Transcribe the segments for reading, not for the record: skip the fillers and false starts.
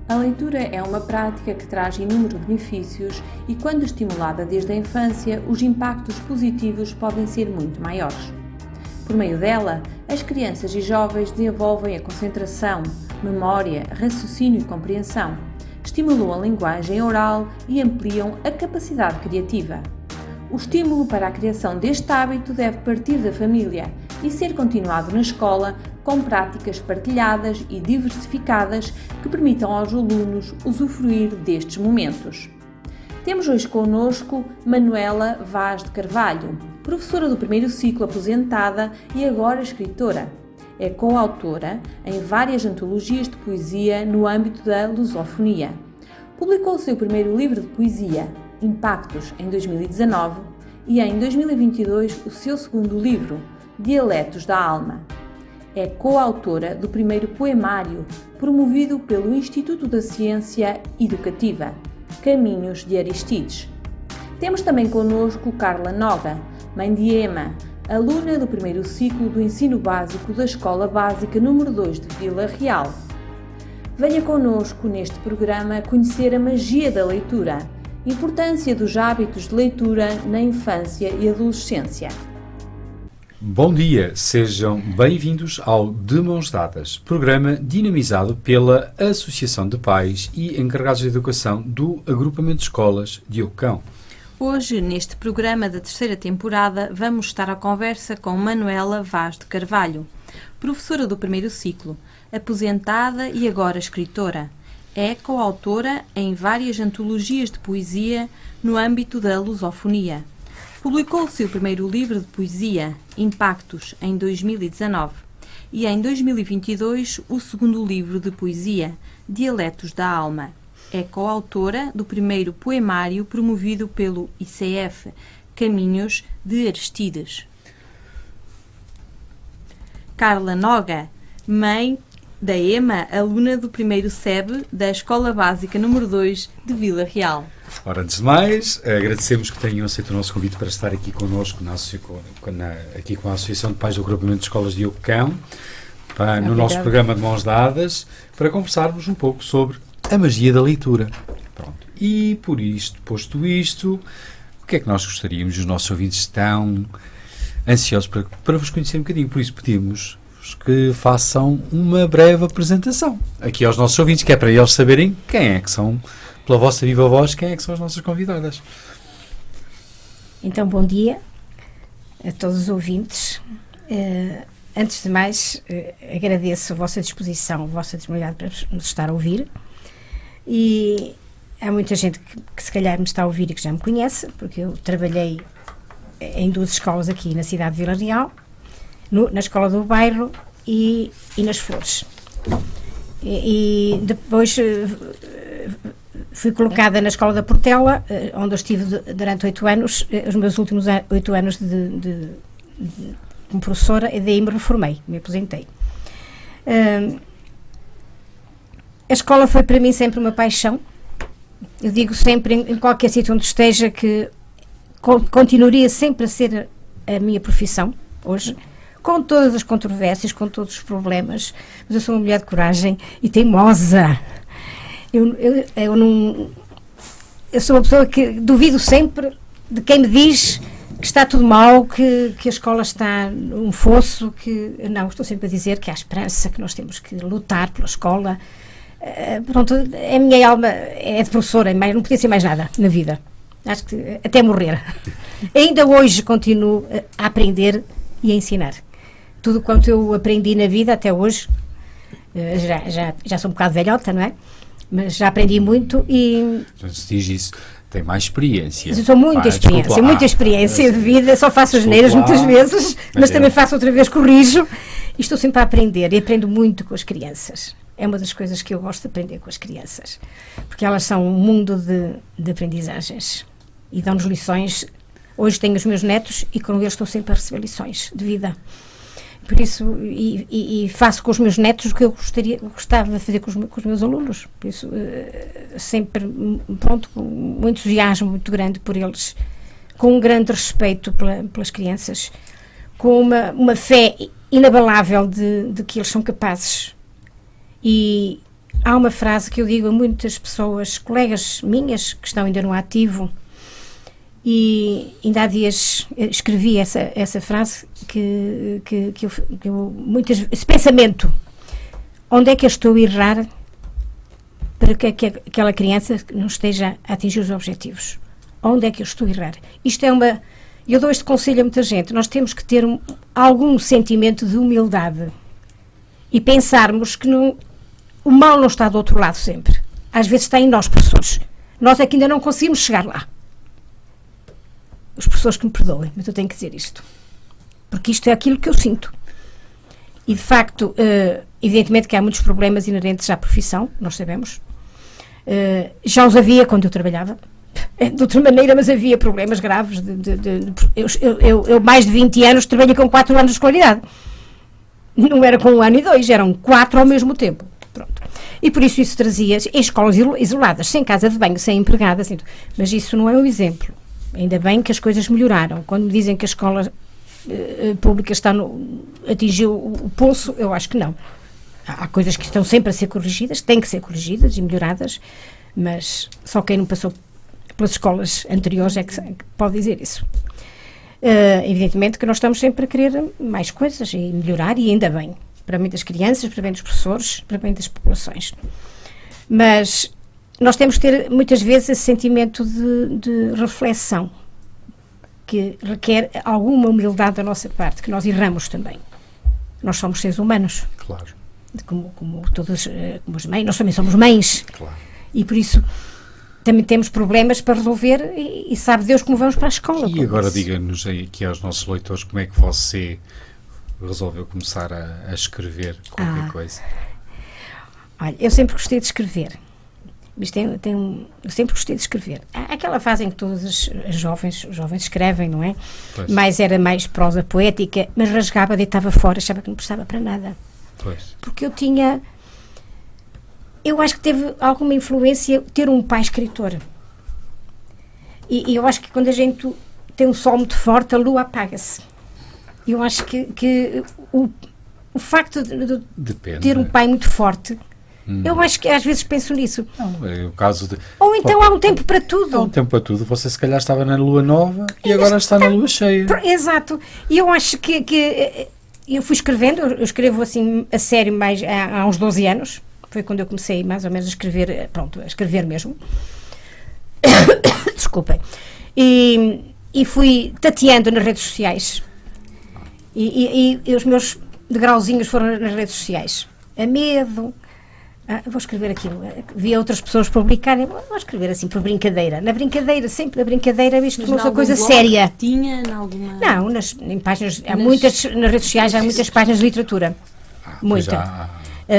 A leitura é uma prática que traz inúmeros benefícios e, quando estimulada desde a infância, os impactos positivos podem ser muito maiores. Por meio dela, as crianças e jovens desenvolvem a concentração, memória, raciocínio e compreensão, estimulam a linguagem oral e ampliam a capacidade criativa. O estímulo para a criação deste hábito deve partir da família e ser continuado na escola com práticas partilhadas e diversificadas que permitam aos alunos usufruir destes momentos. Temos hoje connosco Manuela Vaz de Carvalho, professora do primeiro ciclo aposentada e agora escritora. É coautora em várias antologias de poesia no âmbito da lusofonia. Publicou o seu primeiro livro de poesia, Impactos, em 2019 e em 2022 o seu segundo livro, Dialetos da Alma. É coautora do primeiro poemário promovido pelo Instituto da Ciência Educativa, Caminhos de Aristides. Temos também connosco Carla Noga, mãe de Ema, aluna do primeiro ciclo do ensino básico da Escola Básica número 2 de Vila Real. Venha connosco neste programa conhecer a magia da leitura, importância dos hábitos de leitura na infância e adolescência. Bom dia, sejam bem-vindos ao De Mãos Dadas, programa dinamizado pela Associação de Pais e Encarregados de Educação do Agrupamento de Escolas de Ocão. Hoje, neste programa da terceira temporada, vamos estar à conversa com Manuela Vaz de Carvalho, professora do primeiro ciclo, aposentada e agora escritora. É coautora em várias antologias de poesia no âmbito da lusofonia. Publicou o seu primeiro livro de poesia, Impactos, em 2019 e em 2022 o segundo livro de poesia, Dialetos da Alma. É coautora do primeiro poemário promovido pelo ICF, Caminhos de Aristides. Carla Noga, mãe da Ema, aluna do primeiro SEB da Escola Básica número 2 de Vila Real. Ora, antes de mais, agradecemos que tenham aceito o nosso convite para estar aqui connosco, aqui com a Associação de Pais do Agrupamento de Escolas de Ocão, no nosso programa de Mãos Dadas, para conversarmos um pouco sobre a magia da leitura. Pronto. E por isto, posto isto, o que é que nós gostaríamos? Os nossos ouvintes estão ansiosos para vos conhecer um bocadinho, por isso pedimos que façam uma breve apresentação aqui aos nossos ouvintes, que é para eles saberem quem é que são, pela vossa viva voz, quem é que são as nossas convidadas. Então, bom dia a todos os ouvintes. Antes de mais, agradeço a vossa disposição, a vossa disponibilidade para nos estar a ouvir. E há muita gente que se calhar me está a ouvir e que já me conhece, porque eu trabalhei em duas escolas aqui na cidade de Vila Real, na escola do bairro e nas Flores. E depois fui colocada na escola da Portela, onde eu estive durante 8 anos, os meus últimos 8 anos como professora, e daí me reformei, me aposentei. A escola foi para mim sempre uma paixão. Eu digo sempre, em qualquer sítio onde esteja, que continuaria sempre a ser a minha profissão, hoje, com todas as controvérsias, com todos os problemas, mas eu sou uma mulher de coragem e teimosa. Eu sou uma pessoa que duvido sempre de quem me diz que está tudo mal, que a escola está num fosso, não, estou sempre a dizer que há esperança, que nós temos que lutar pela escola. Pronto, a minha alma é de professora, não podia ser mais nada na vida, acho que até morrer. Ainda hoje continuo a aprender e a ensinar tudo quanto eu aprendi na vida até hoje. Já sou um bocado velhota, não é? Mas já aprendi muito e... Então, se diz isso, tem mais experiência. Eu sou muita experiência de vida, só faço asneiras muitas vezes, mas também faço outra vez, corrijo, e estou sempre a aprender e aprendo muito com as crianças. É uma das coisas que eu gosto de aprender com as crianças, porque elas são um mundo de aprendizagens e dão-nos lições. Hoje tenho os meus netos e com eles estou sempre a receber lições de vida. Por isso, e faço com os meus netos o que eu gostava de fazer com os meus alunos. Por isso, sempre, pronto, com um entusiasmo muito grande por eles, com um grande respeito pelas crianças, com uma fé inabalável de que eles são capazes. E há uma frase que eu digo a muitas pessoas, colegas minhas que estão ainda no ativo, e ainda há dias escrevi essa frase que eu muitas, esse pensamento: onde é que eu estou a errar para que aquela criança não esteja a atingir os objetivos? Onde é que eu estou a errar? Eu dou este conselho a muita gente: nós temos que ter algum sentimento de humildade e pensarmos que o mal não está do outro lado sempre. Às vezes está em nós, professores. Nós é que ainda não conseguimos chegar lá. Os professores que me perdoem, mas eu tenho que dizer isto. Porque isto é aquilo que eu sinto. E, de facto, evidentemente que há muitos problemas inerentes à profissão, nós sabemos. Já os havia quando eu trabalhava. De outra maneira, mas havia problemas graves. Eu mais de 20 anos, trabalhei com 4 anos de escolaridade. Não era com 1 ano e 2, eram 4 ao mesmo tempo. Pronto. E por isso trazia em escolas isoladas, sem casa de banho, sem empregada. Assim, mas isso não é um exemplo. Ainda bem que as coisas melhoraram. Quando me dizem que a escola pública atingiu o poço, eu acho que não. Há coisas que estão sempre a ser corrigidas, têm que ser corrigidas e melhoradas, mas só quem não passou pelas escolas anteriores é que pode dizer isso. Evidentemente que nós estamos sempre a querer mais coisas e melhorar, e ainda bem, para bem das crianças, para bem dos professores, para bem das populações. Mas nós temos que ter muitas vezes esse sentimento de reflexão, que requer alguma humildade da nossa parte, que nós erramos também. Nós somos seres humanos. Claro. Como todas, como as mães, nós também somos mães. Claro. E por isso também temos problemas para resolver, e sabe Deus como vamos para a escola. E agora diga-nos aí, aqui aos nossos leitores, como é que você resolveu começar a escrever qualquer coisa? Olha, eu sempre gostei de escrever. Mas eu sempre gostei de escrever. Há aquela fase em que todos os jovens escrevem, não é? Pois. Mas era mais prosa poética, mas rasgava, deitava fora, achava que não prestava para nada. Pois. Porque eu acho que teve alguma influência ter um pai escritor. E eu acho que quando a gente tem um sol muito forte, a lua apaga-se. Eu acho que o facto de ter um pai muito forte, eu acho que às vezes penso nisso. Não, é o caso de... Ou então há um tempo para tudo. Há um tempo para tudo. Você se calhar estava na lua nova e agora está na lua cheia. Exato. E eu acho que eu fui escrevendo, eu escrevo assim a sério mais há uns 12 anos. Foi quando eu comecei mais ou menos a escrever, a escrever mesmo. Desculpem. E fui tateando nas redes sociais. E os meus degrauzinhos foram nas redes sociais. A medo. Vou escrever aquilo. Via outras pessoas publicarem. Vou escrever assim, por brincadeira. Sempre na brincadeira, isto tornou-se uma coisa séria. Tinha em alguma... Não, em páginas, nas redes sociais há muitas páginas de literatura. Muita.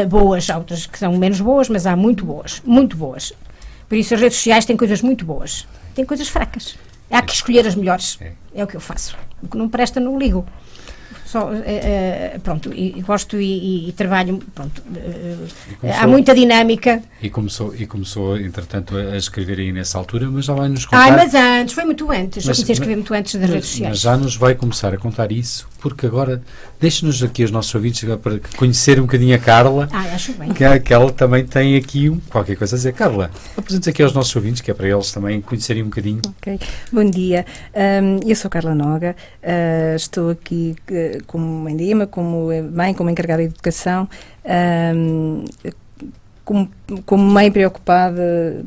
Boas, há outras que são menos boas, mas há muito boas. Muito boas. Por isso as redes sociais têm coisas muito boas. Têm coisas fracas. Há que escolher as melhores. É o que eu faço. O que não presta, não ligo. Só, pronto, e gosto e trabalho, pronto, há muita dinâmica. E começou, entretanto, a escrever aí nessa altura, mas já vai nos contar... mas antes, foi muito antes, eu comecei a escrever muito antes das redes sociais. Mas já nos vai começar a contar isso, porque agora, deixe-nos aqui os nossos ouvintes para conhecer um bocadinho a Carla. Acho bem. Que ela também tem aqui qualquer coisa a dizer. Carla, apresente aqui aos nossos ouvintes, que é para eles também conhecerem um bocadinho. Ok, bom dia. Eu sou Carla Noga, estou aqui como mãe de Ima, como mãe, como encarregada de educação, como mãe preocupada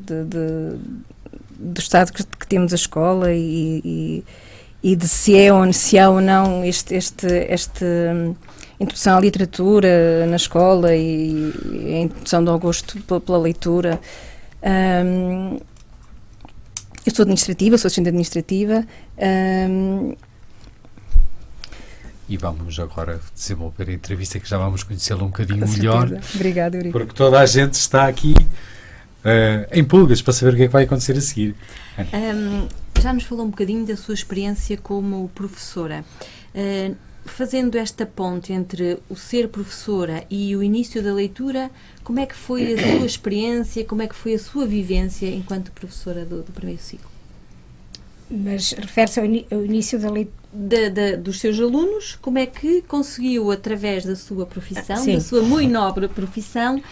do estado que temos a escola e de se há ou não este introdução à literatura na escola e a introdução do gosto pela leitura. Eu sou administrativa, sou assistente administrativa. E vamos agora desenvolver a entrevista, que já vamos conhecê-la um bocadinho melhor. Obrigada, Eurico. Porque toda a gente está aqui em pulgas para saber o que é que vai acontecer a seguir. Já nos falou um bocadinho da sua experiência como professora. Fazendo esta ponte entre o ser professora e o início da leitura, como é que foi a sua experiência, como é que foi a sua vivência enquanto professora do primeiro ciclo? Mas refere-se ao início da leitura? dos seus alunos, como é que conseguiu, através da sua profissão, Sim. da sua muito nobre profissão,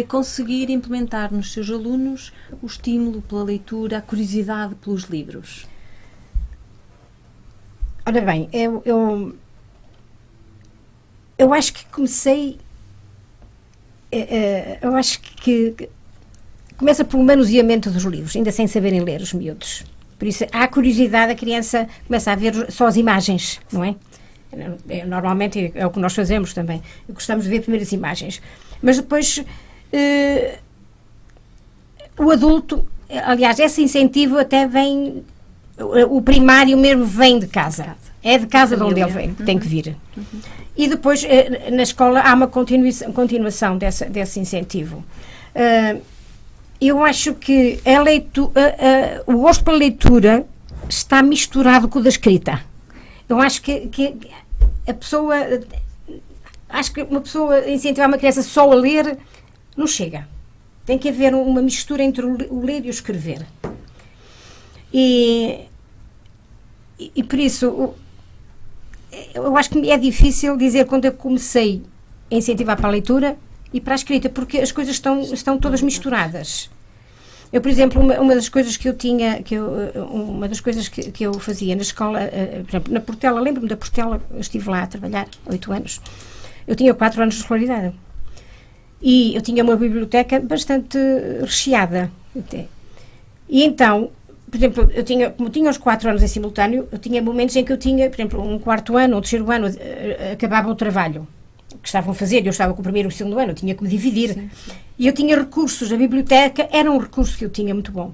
conseguir implementar nos seus alunos o estímulo pela leitura, a curiosidade pelos livros? Ora bem, eu acho que comecei, eu acho que começa pelo manuseamento dos livros, ainda sem saberem ler os miúdos. Por isso, há curiosidade, a criança começa a ver só as imagens, não é? Normalmente é o que nós fazemos também. Gostamos de ver primeiro as imagens. Mas depois, o adulto, aliás, esse incentivo até vem, o primário mesmo vem de casa. É de casa de onde ele vem, tem que vir. E depois, na escola, há uma continuação desse incentivo. Eu acho que o gosto pela leitura está misturado com o da escrita. Eu acho que a pessoa... Acho que uma pessoa incentivar uma criança só a ler não chega. Tem que haver uma mistura entre o ler e o escrever. E por isso, eu acho que é difícil dizer quando eu comecei a incentivar para a leitura e para a escrita, porque as coisas estão todas misturadas. Eu, por exemplo, uma das coisas que eu tinha, uma das coisas que eu fazia na escola, por exemplo, na Portela, lembro-me da Portela, eu estive lá a trabalhar 8 anos. Eu tinha 4 anos de escolaridade. E eu tinha uma biblioteca bastante recheada até. E então, por exemplo, como tinha os 4 anos em simultâneo, eu tinha momentos em que eu tinha, por exemplo, um 4º ano, um 3º ano, acabava o trabalho que estavam a fazer, eu estava com o 1º e o 2º ano, eu tinha que me dividir. Sim. E eu tinha recursos, a biblioteca era um recurso que eu tinha muito bom.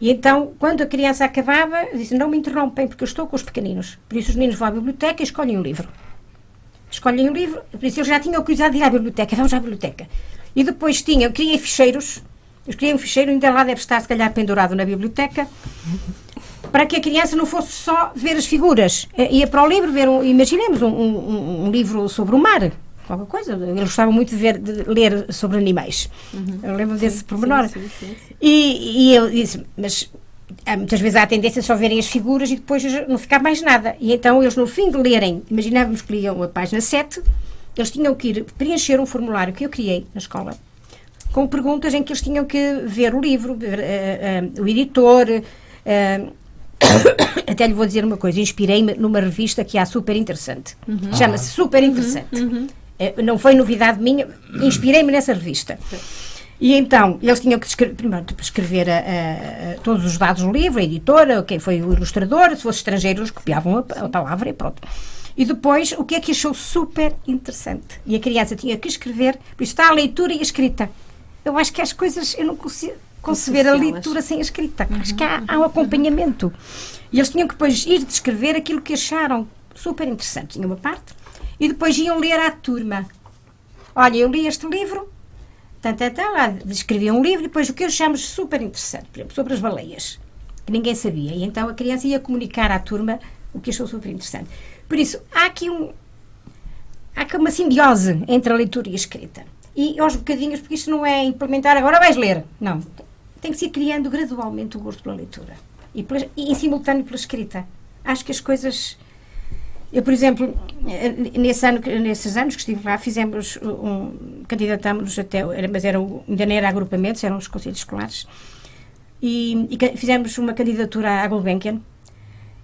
E então, quando a criança acabava, eu disse, não me interrompem, porque eu estou com os pequeninos. Por isso os meninos vão à biblioteca e escolhem um livro. Escolhem um livro, por isso eles já tinham curiosidade de ir à biblioteca, vamos à biblioteca. E depois eu criei ficheiros, eu criei um ficheiro, ainda lá deve estar, se calhar, pendurado na biblioteca, para que a criança não fosse só ver as figuras. Ia para o livro, imaginemos um livro sobre o mar, qualquer coisa. Eles gostavam muito de ler sobre animais. Eu lembro desse pormenor. Sim. E eu disse, mas muitas vezes há a tendência de só verem as figuras e depois não ficar mais nada. E então eles, no fim de lerem, imaginávamos que liam a página 7, eles tinham que ir preencher um formulário que eu criei na escola, com perguntas em que eles tinham que ver o livro, o editor. Até lhe vou dizer uma coisa, inspirei-me numa revista que há super interessante. Chama-se Super Interessante. Não foi novidade minha, inspirei-me nessa revista. E então, eles tinham que escrever todos os dados do livro, a editora, quem foi o ilustrador, se fosse estrangeiro, eles copiavam a palavra e pronto. E depois, o que é que achou super interessante? E a criança tinha que escrever, por isso está a leitura e a escrita. Eu acho que as coisas, eu não consigo conceber a leitura sem a escrita. Acho que há um acompanhamento. E eles tinham que depois ir descrever aquilo que acharam super interessante. Tinha uma parte. E depois iam ler à turma. Olha, eu li este livro, lá descreviam um livro, e depois o que eu chamo super interessante, por exemplo, sobre as baleias, que ninguém sabia. E então a criança ia comunicar à turma o que achou super interessante. Por isso, há aqui uma simbiose entre a leitura e a escrita. E aos bocadinhos, porque isto não é implementar, agora vais ler. Não. Tem que se ir criando gradualmente o gosto pela leitura. E em simultâneo pela escrita. Acho que as coisas... Eu, por exemplo, nesses anos que estive lá, candidatámos-nos até, mas ainda não era agrupamentos, eram os conselhos escolares, e fizemos uma candidatura à Gulbenkian,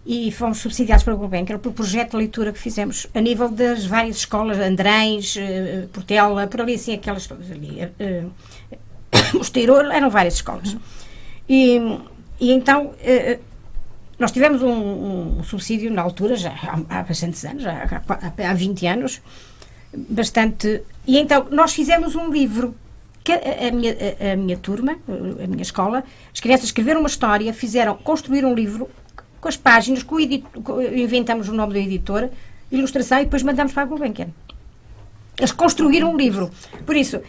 e fomos subsidiados pela Gulbenkian, pelo projeto de leitura que fizemos, a nível das várias escolas, Andrés, Portela, por ali assim, aquelas todas ali, Mosteiro, eram várias escolas. E então... Nós tivemos um subsídio na altura, já há bastantes anos, há 20 anos, bastante... E então, nós fizemos um livro, que a minha turma, a minha escola, as crianças escreveram uma história, construíram um livro com as páginas, inventamos o nome do editor, ilustração, e depois mandamos para a Gulbenkian. Eles construíram um livro. Por isso,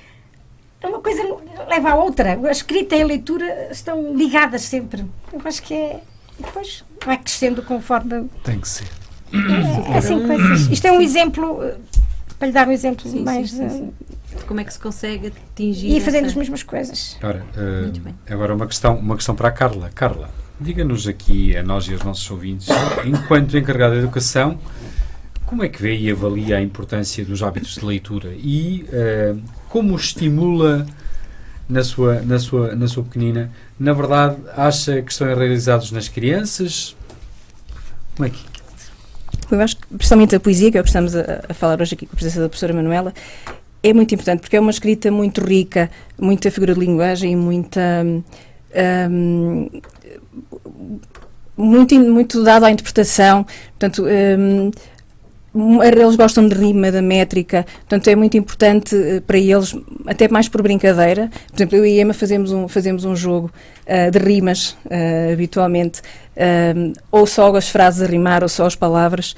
uma coisa leva à outra. A escrita e a leitura estão ligadas sempre. Eu acho que é... Depois vai crescendo conforme... Tem que ser. Assim, coisas. Isto é um exemplo, para lhe dar um exemplo mais... Sim. Como é que se consegue atingir... E fazendo as mesmas coisas. Agora uma questão para a Carla. Carla, Diga-nos aqui, a nós e aos nossos ouvintes, enquanto encarregado de educação, como é que vê e avalia a importância dos hábitos de leitura e como os estimula na sua pequenina? Na verdade, acha que estão realizados nas crianças? Como é que... Eu acho que, principalmente a poesia, que é o que estamos a falar hoje aqui com a presença da professora Manuela, é muito importante, porque é uma escrita muito rica, muita figura de linguagem, muito dada à interpretação. Portanto, eles gostam de rima, da métrica, portanto é muito importante para eles, até mais por brincadeira. Por exemplo, eu e a Emma fazemos um jogo de rimas, habitualmente, ou só as frases a rimar, ou só as palavras,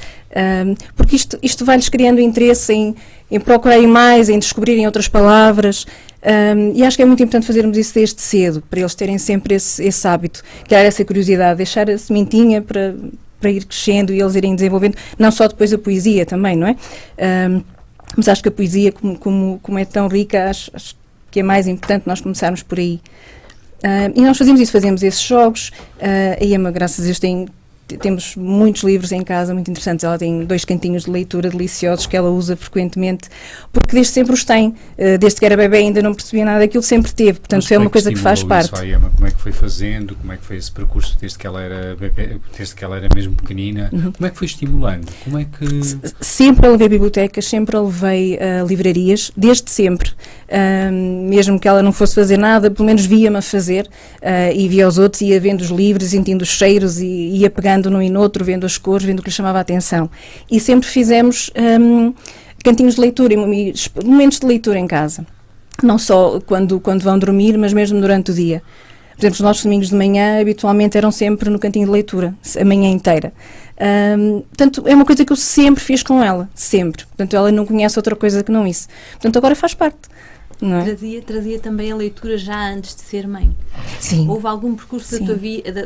porque isto vai-lhes criando interesse em procurarem mais, em descobrirem outras palavras, e acho que é muito importante fazermos isso desde cedo, para eles terem sempre esse hábito, criar essa curiosidade, deixar a sementinha para ir crescendo e eles irem desenvolvendo, não só depois a poesia também, não é? Mas acho que a poesia, como é tão rica, acho que é mais importante nós começarmos por aí. E nós fazemos esses jogos. A Emma, graças a Deus, temos muitos livros em casa, muito interessantes. Ela tem 2 cantinhos de leitura deliciosos que ela usa frequentemente, porque desde sempre os tem. Desde que era bebê ainda não percebia nada daquilo, sempre teve. Portanto, é uma coisa que faz parte. Isso, Emma? Como é que foi fazendo? Como é que foi esse percurso desde que ela era bebê, desde que ela era mesmo pequenina? Como é que foi estimulando? Como é que... Sempre a levei a bibliotecas, sempre a levei a livrarias, desde sempre. Mesmo que ela não fosse fazer nada, pelo menos via-me a fazer, e via os outros, ia vendo os livros, sentindo os cheiros, e ia pegando num e noutro, vendo as cores, vendo o que lhe chamava a atenção. E sempre fizemos cantinhos de leitura e momentos de leitura em casa. Não só quando vão dormir, mas mesmo durante o dia. Por exemplo, os nossos domingos de manhã habitualmente eram sempre no cantinho de leitura, a manhã inteira. Portanto, é uma coisa que eu sempre fiz com ela, sempre. Portanto, ela não conhece outra coisa que não isso. Portanto, agora faz parte. Não é? Trazia também a leitura já antes de ser mãe? Sim. Houve algum percurso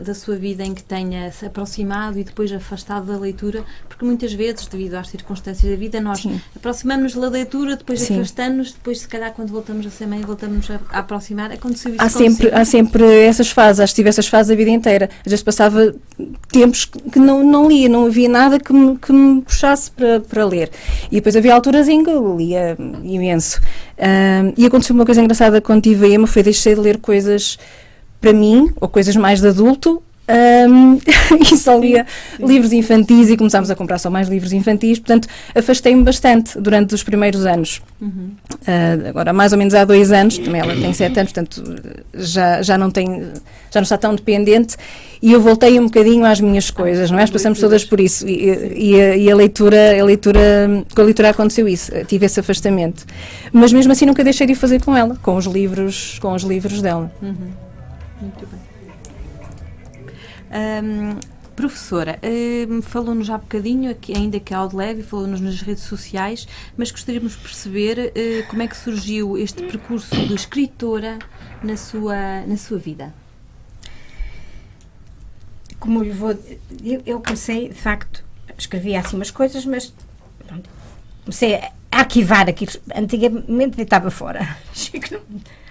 da sua vida em que tenha se aproximado e depois afastado da leitura? Porque muitas vezes, devido às circunstâncias da vida, nós aproximamos da leitura, depois afastamos, depois se calhar quando voltamos a ser mãe, voltamos a aproximar. Aconteceu isso há sempre essas fases, acho que tive essas fases a vida inteira. Às vezes passava tempos que não lia, não havia nada que me puxasse para ler. E depois havia alturas em que eu lia imenso. E aconteceu uma coisa engraçada quando tive a Emma, foi deixei de ler coisas para mim, ou coisas mais de adulto, e só lia livros infantis e começámos a comprar só mais livros infantis, portanto afastei-me bastante durante os primeiros anos. Agora mais ou menos há 2 anos, também ela tem 7 anos, portanto já não está tão dependente, e eu voltei um bocadinho às minhas coisas, não é? Passamos todas por isso, e a leitura, com a leitura aconteceu isso, tive esse afastamento, mas mesmo assim nunca deixei de fazer com ela, com os livros dela. Muito bem. Professora, falou-nos há bocadinho, ainda que ao de leve, falou-nos nas redes sociais, mas gostaríamos de perceber como é que surgiu este percurso de escritora na sua vida. Como lhe vou... Eu comecei, de facto, escrevia assim umas coisas, mas pronto, comecei a arquivar aquilo. Antigamente deitava fora.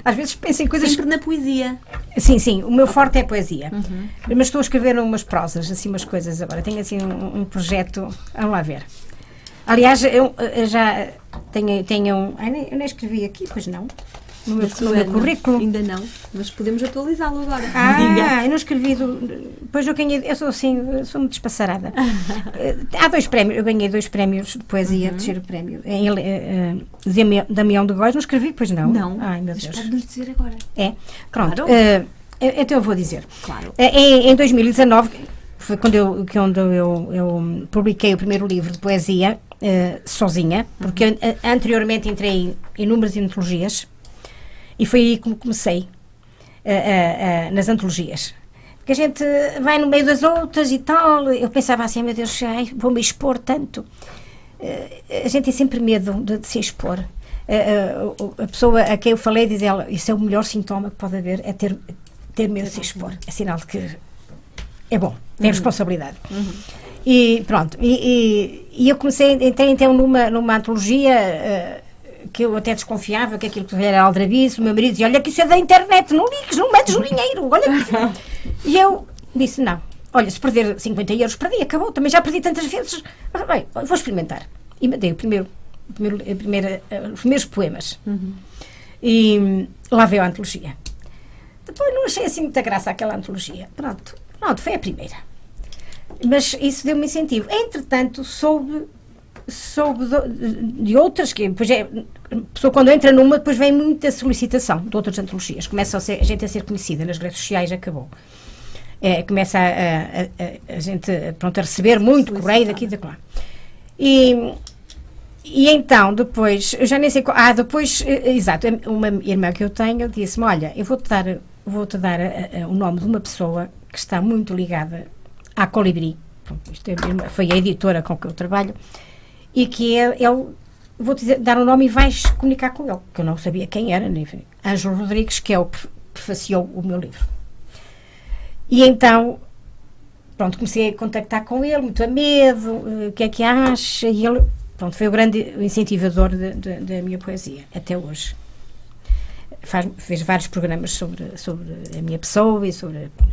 Às vezes penso em coisas... Sempre na poesia. Sim, o meu forte é a poesia. Mas estou a escrever umas prosas, assim, umas coisas agora. Tenho assim um projeto, vamos lá ver. Aliás, eu já tenho eu nem escrevi aqui, pois não. No meu currículo. Ainda não, mas podemos atualizá-lo agora. Eu não escrevi, depois eu ganhei, eu sou assim, sou muito despassarada. Há 2 prémios, eu ganhei 2 prémios de poesia, terceiro prémio, em Damião de Góis, não escrevi, pois não? Não, ai meu Deus. Pode-nos dizer agora. Pronto, claro. Então eu vou dizer. Claro. Em 2019, foi quando eu publiquei o primeiro livro de poesia, sozinha, porque anteriormente entrei em inúmeras antologias, e foi aí que comecei nas antologias. Porque a gente vai no meio das outras e tal. Eu pensava assim, meu Deus, vou-me expor tanto. A gente tem sempre medo de se expor. A pessoa a quem eu falei diz ela, isso é o melhor sintoma que pode haver, é ter medo de se expor. É sinal de que é bom, tem responsabilidade. E pronto, e eu entrei então numa antologia... que eu até desconfiava que aquilo que era aldrabice. O meu marido dizia, olha que isso é da internet, não ligues, não metes o dinheiro, olha que... E eu disse, não, olha, se perder 50 euros, perdi, acabou, também já perdi tantas vezes, bem, vou experimentar. E mandei os primeiros poemas. E lá veio a antologia. Depois não achei assim muita graça aquela antologia. Pronto, foi a primeira. Mas isso deu-me incentivo. Entretanto, soube de outras, que depois a pessoa quando entra numa, depois vem muita solicitação de outras antologias. Começa a gente a ser conhecida nas redes sociais, acabou. Começa a gente, pronto, a receber muito correio daqui e daqui lá. E então, depois, eu já nem sei... depois, exato, uma irmã que eu tenho disse-me, olha, eu vou-te dar o nome de uma pessoa que está muito ligada à Colibri. Pronto, foi a editora com que eu trabalho. E que ele vou-te dar o nome e vais comunicar com ele, que eu não sabia quem era, enfim. Ângelo Rodrigues, que é o que prefaciou o meu livro. E então, pronto, comecei a contactar com ele, muito a medo, o que é que acha, e ele, pronto, foi o grande incentivador da minha poesia, até hoje. Fez vários programas sobre a minha pessoa e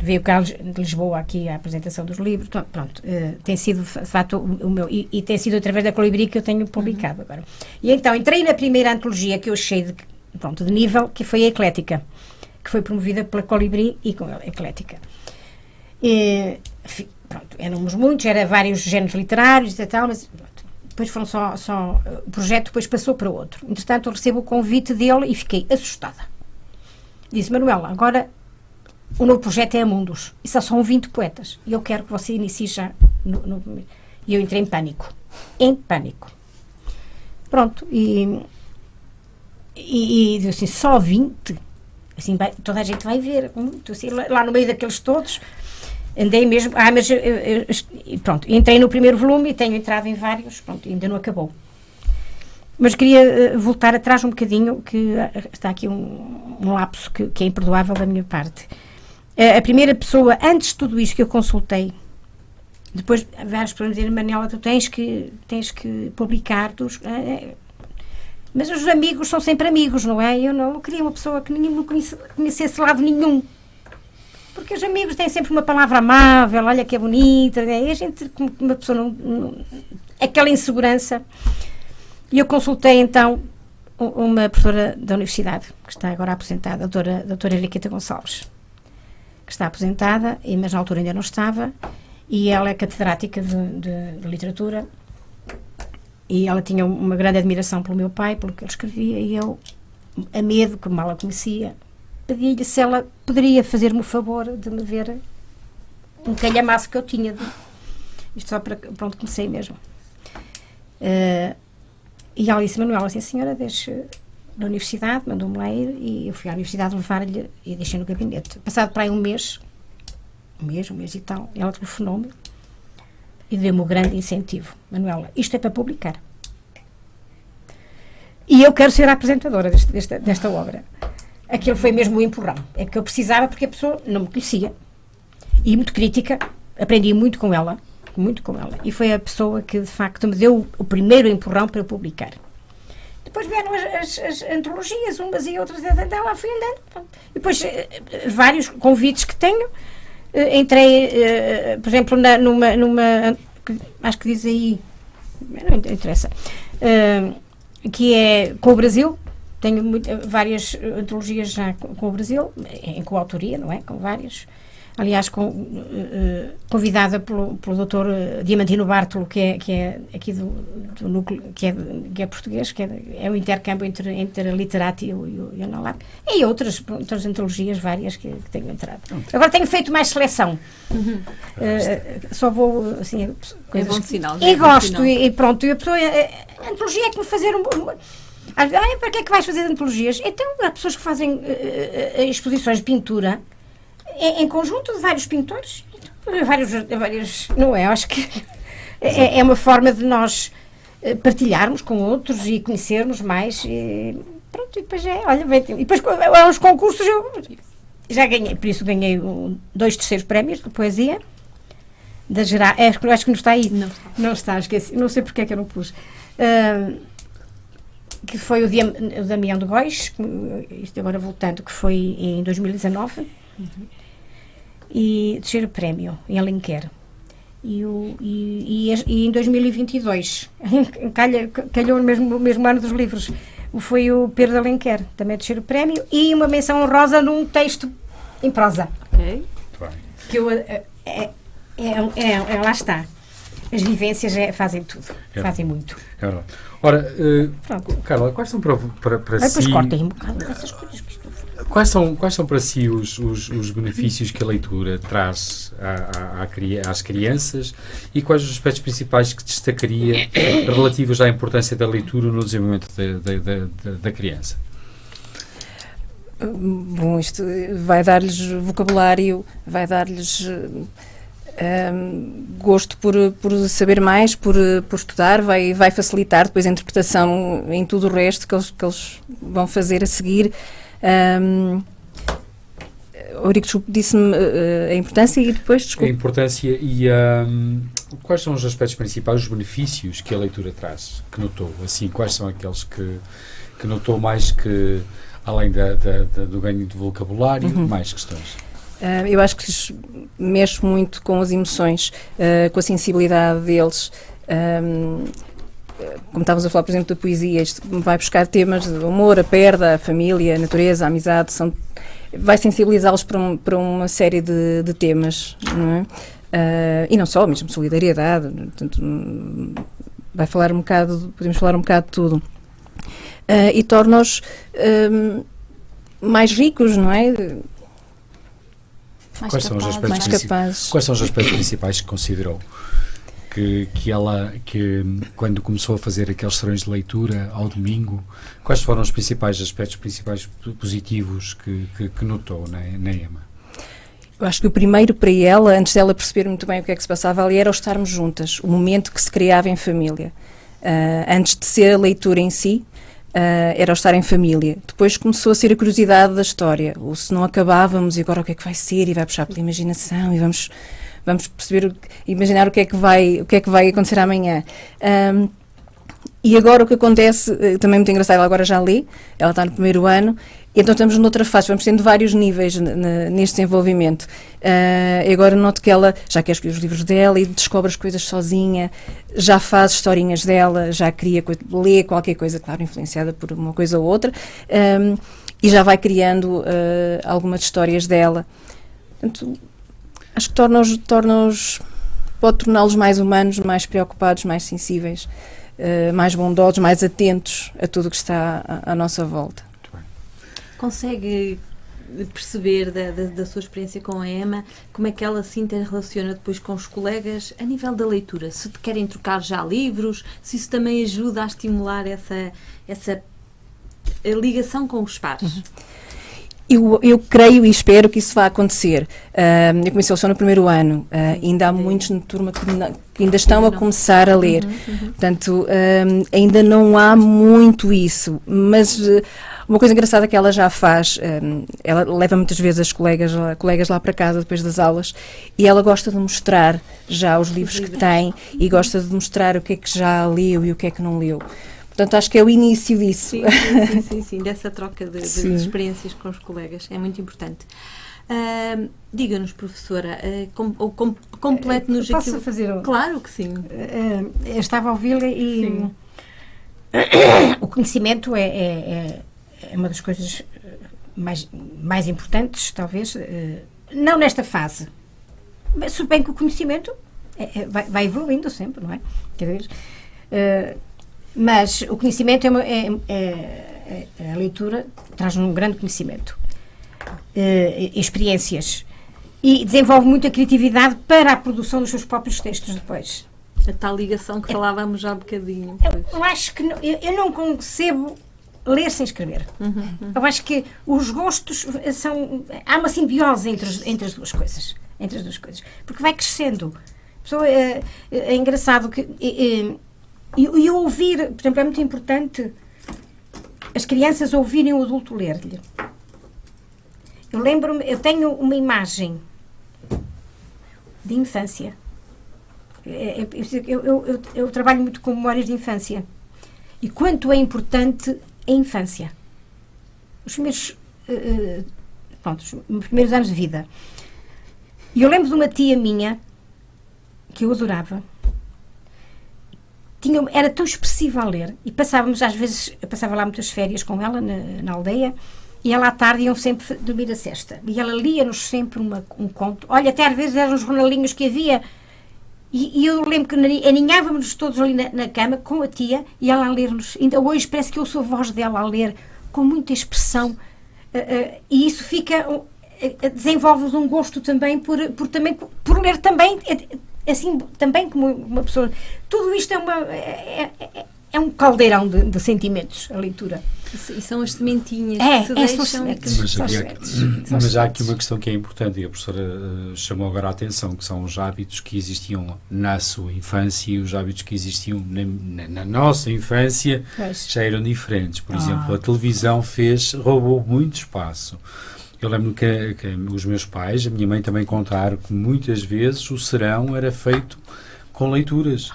veio cá de Lisboa aqui à apresentação dos livros, pronto, tem sido de facto o meu, e tem sido através da Colibri que eu tenho publicado agora. E então entrei na primeira antologia que eu achei de nível, que foi a Eclética, que foi promovida pela Colibri e com ela, Eclética. E, pronto, éramos muitos, era vários géneros literários e tal, mas depois foram só o projeto depois passou para outro. Entretanto, eu recebo o convite dele e fiquei assustada. Disse, Manuela, agora o novo projeto é a Mundos. E só são 20 poetas. E eu quero que você inicie já no primeiro. E eu entrei em pânico. Pronto. E disse assim, só 20? Assim, toda a gente vai ver. Assim, lá no meio daqueles todos... Andei mesmo, mas pronto, entrei no primeiro volume e tenho entrado em vários, pronto, ainda não acabou. Mas queria voltar atrás um bocadinho, que está aqui um lapso que é imperdoável da minha parte. A primeira pessoa, antes de tudo isto que eu consultei, depois várias pessoas me dizem, Manela, tu tens que publicar, mas os amigos são sempre amigos, não é? Eu não queria uma pessoa que ninguém me conhecesse lado nenhum. Porque os amigos têm sempre uma palavra amável, olha que é bonita, né? E a gente, como uma pessoa não... Aquela insegurança. E eu consultei, então, uma professora da universidade, que está agora aposentada, a doutora Henriqueta Gonçalves, que está aposentada, mas na altura ainda não estava, e ela é catedrática de literatura, e ela tinha uma grande admiração pelo meu pai, pelo que ele escrevia, e eu, a medo, que mal a conhecia, pedi-lhe se ela poderia fazer-me o favor de me ver um calhamaço que eu tinha. Isto só para... Pronto, comecei mesmo. E ela disse, Manuela, assim, a senhora deixa na universidade, mandou-me lá ir, e eu fui à universidade levar-lhe e deixei no gabinete. Passado para aí um mês e tal, ela telefonou-me e deu-me o grande incentivo. Manuela, isto é para publicar. E eu quero ser a apresentadora desta obra. Aquilo foi mesmo um empurrão. É que eu precisava, porque a pessoa não me conhecia. E muito crítica. Aprendi muito com ela. E foi a pessoa que, de facto, me deu o primeiro empurrão para eu publicar. Depois vieram as antologias, umas e outras. Lá fui andando. E depois, vários convites que tenho. Entrei, por exemplo, numa... Acho que diz aí... Não interessa. Que é com o Brasil. Tenho várias antologias já com o Brasil, em coautoria, não é? Com várias. Aliás, convidada pelo Dr. Diamantino Bartolo, que é aqui do núcleo, que é português, que é o intercâmbio entre a Literati e o Unalab. E outras antologias várias que tenho entrado. Agora tenho feito mais seleção. Só vou, assim... Coisas é bom sinal. E gosto, e pronto. E a pessoa... A antologia é que me fazer para que é que vais fazer antologias? Então, há pessoas que fazem exposições de pintura em conjunto de vários pintores, vários, não é? Acho que é uma forma de nós partilharmos com outros e conhecermos mais. E pronto, e depois olha, e depois aos concursos eu já ganhei, por isso ganhei 2 terceiros prémios de poesia. Da Geral, acho que não está aí. Não está, esqueci. Não sei porque é que eu não pus. Que foi o Damião de Góis, isto agora voltando, que foi em 2019. e terceiro prémio em Alenquer. E em 2022, calhou no mesmo ano dos livros, foi o Pedro de Alenquer, também terceiro prémio, e uma menção honrosa num texto em prosa. Ok. Que lá está. As vivências fazem tudo, fazem muito. É verdade. Ora, Carla, quais são para si... Depois cortem um bocado essas coisas que estou a falar. Quais são para si os benefícios que a leitura traz às crianças e quais os aspectos principais que destacaria relativos à importância da leitura no desenvolvimento da criança? Bom, isto vai dar-lhes vocabulário, vai dar-lhes gosto por saber mais, por estudar, vai facilitar depois a interpretação em tudo o resto que eles vão fazer a seguir. O Eurico disse-me a importância e depois, desculpe. A importância e quais são os aspectos principais, os benefícios que a leitura traz, que notou? Assim, quais são aqueles que notou mais que, além do ganho de vocabulário, mais questões? Eu acho que lhes mexe muito com as emoções, com a sensibilidade deles. Como estávamos a falar, por exemplo, da poesia, isto vai buscar temas de humor, a perda, a família, a natureza, a amizade, vai sensibilizá-los para uma série de temas, não é? E não só, mesmo solidariedade, portanto, podemos falar um bocado de tudo. E torna-os mais ricos, não é? Quais são os aspectos principais que considerou que quando começou a fazer aqueles serões de leitura ao domingo, quais foram os aspectos principais positivos que notou na Emma? Eu acho que o primeiro para ela, antes dela perceber muito bem o que é que se passava ali, era o estarmos juntas, o momento que se criava em família. Antes de ser a leitura em si, era o estar em família. Depois começou a ser a curiosidade da história. Ou se não acabávamos, e agora o que é que vai ser? E vai puxar pela imaginação e vamos perceber, imaginar o que é que vai acontecer amanhã. E agora o que acontece, também muito engraçado, ela agora já lê, ela está no primeiro ano, e então estamos noutra fase, vamos tendo vários níveis neste desenvolvimento. E agora noto que ela já quer escolher os livros dela e descobre as coisas sozinha, já faz historinhas dela, já lê qualquer coisa, claro, influenciada por uma coisa ou outra, e já vai criando algumas histórias dela. Portanto, acho que pode torná-los mais humanos, mais preocupados, mais sensíveis, mais bondosos, mais atentos a tudo o que está à nossa volta. Consegue perceber da sua experiência com a Emma como é que ela se interrelaciona depois com os colegas a nível da leitura? Se querem trocar já livros, se isso também ajuda a estimular essa ligação com os pares? Eu creio e espero que isso vá acontecer. Eu comecei a lição no primeiro ano, ainda há muitos na turma que ainda estão a começar a ler. Portanto, ainda não há muito isso, mas uma coisa engraçada que ela já faz, ela leva muitas vezes as colegas lá para casa depois das aulas, e ela gosta de mostrar já os livros que tem e gosta de mostrar o que é que já leu e o que é que não leu. Portanto, acho que é o início disso. Sim, dessa troca de experiências com os colegas. É muito importante. Diga-nos, professora, complete-nos aquilo. Posso fazer um? Claro que sim. Eu estava a ouvi-la e o conhecimento é uma das coisas mais importantes, talvez, não nesta fase. Mas, se bem que o conhecimento vai evoluindo sempre, não é? Quer dizer, mas o conhecimento a leitura traz um grande conhecimento, experiências, e desenvolve muito a criatividade para a produção dos seus próprios textos depois. A tal ligação que falávamos já há um bocadinho. Eu acho que eu não concebo ler sem escrever. Eu acho que os gostos há uma simbiose entre as duas coisas. Porque vai crescendo. É engraçado que e ouvir, por exemplo, é muito importante as crianças ouvirem o adulto ler-lhe. Eu tenho uma imagem de infância. Eu trabalho muito com memórias de infância. E quanto é importante a infância. Os meus primeiros anos de vida. E eu lembro de uma tia minha, que eu adorava, era tão expressiva a ler, e passávamos às vezes, eu passava lá muitas férias com ela na aldeia, e ela à tarde iam sempre dormir a sesta, e ela lia-nos sempre um conto. Olha, até às vezes eram os jornalinhos que havia, e eu lembro que aninhávamos todos ali na cama com a tia, e ela a ler-nos. Ainda hoje parece que eu sou a voz dela a ler, com muita expressão, e isso desenvolve-nos um gosto também por ler também, assim, também como uma pessoa. Tudo isto é um caldeirão de sentimentos, a leitura. E são as sementinhas que se deixam. Mas há aqui uma questão que é importante, e a professora chamou agora a atenção, que são os hábitos que existiam na sua infância e os hábitos que existiam na nossa infância já eram diferentes. Por exemplo, a televisão roubou muito espaço. Eu lembro que os meus pais, a minha mãe também contaram que muitas vezes o serão era feito com leituras.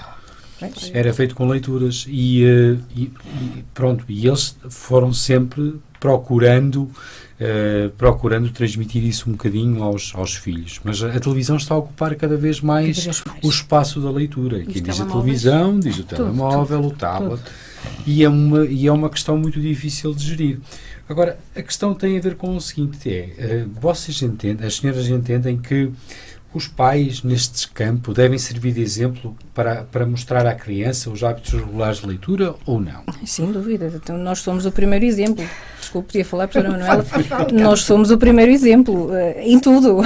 Era feito com leituras e pronto, e eles foram sempre procurando transmitir isso um bocadinho aos filhos. Mas a televisão está a ocupar cada vez mais o espaço da leitura. Quem diz a televisão, diz o telemóvel, o tablet, e é uma questão muito difícil de gerir. Agora, a questão tem a ver com o seguinte, vocês entendem, as senhoras entendem que os pais, neste campo, devem servir de exemplo para mostrar à criança os hábitos regulares de leitura ou não? Sem dúvida. Então, nós somos o primeiro exemplo. Desculpe, podia falar, professora Manuela. Nós somos o primeiro exemplo em tudo,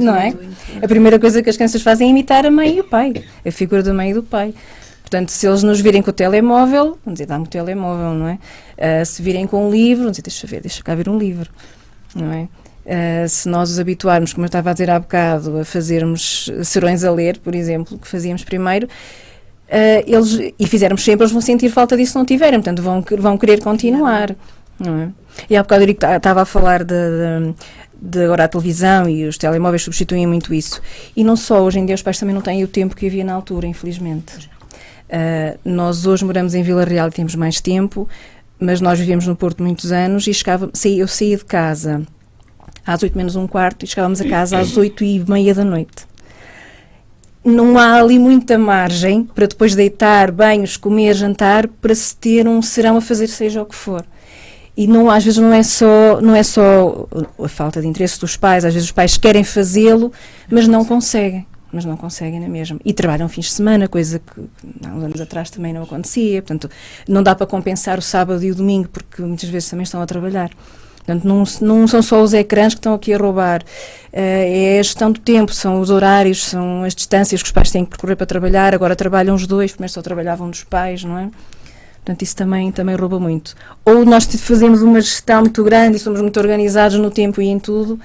não é? A primeira coisa que as crianças fazem é imitar a mãe e o pai, a figura da mãe e do pai. Portanto, se eles nos virem com o telemóvel, vão dizer, dá-me o telemóvel, não é? Se virem com um livro, vão dizer, deixa cá ver um livro, não é? Se nós os habituarmos, como eu estava a dizer há bocado, a fazermos serões a ler, por exemplo, que fazíamos primeiro, e fizermos sempre, eles vão sentir falta disso se não tiverem, portanto vão querer continuar, não é? E há bocado eu estava a falar de agora a televisão e os telemóveis substituem muito isso, e não só, hoje em dia os pais também não têm o tempo que havia na altura, infelizmente. Nós hoje moramos em Vila Real e temos mais tempo, mas nós vivíamos no Porto muitos anos e eu saía de casa às 8:45 e chegávamos a casa às 8:30 da noite. Não há ali muita margem para depois deitar, banhos, comer, jantar, para se ter um serão a fazer seja o que for. E às vezes não é só a falta de interesse dos pais, às vezes os pais querem fazê-lo, mas não conseguem na mesma. E trabalham fins de semana, coisa que há uns anos atrás também não acontecia, portanto não dá para compensar o sábado e o domingo, porque muitas vezes também estão a trabalhar. Portanto, não são só os ecrãs que estão aqui a roubar, é a gestão do tempo, são os horários, são as distâncias que os pais têm que percorrer para trabalhar, agora trabalham os dois, primeiro só trabalhavam dos pais, não é? Portanto, isso também rouba muito. Ou nós fazemos uma gestão muito grande e somos muito organizados no tempo e em tudo,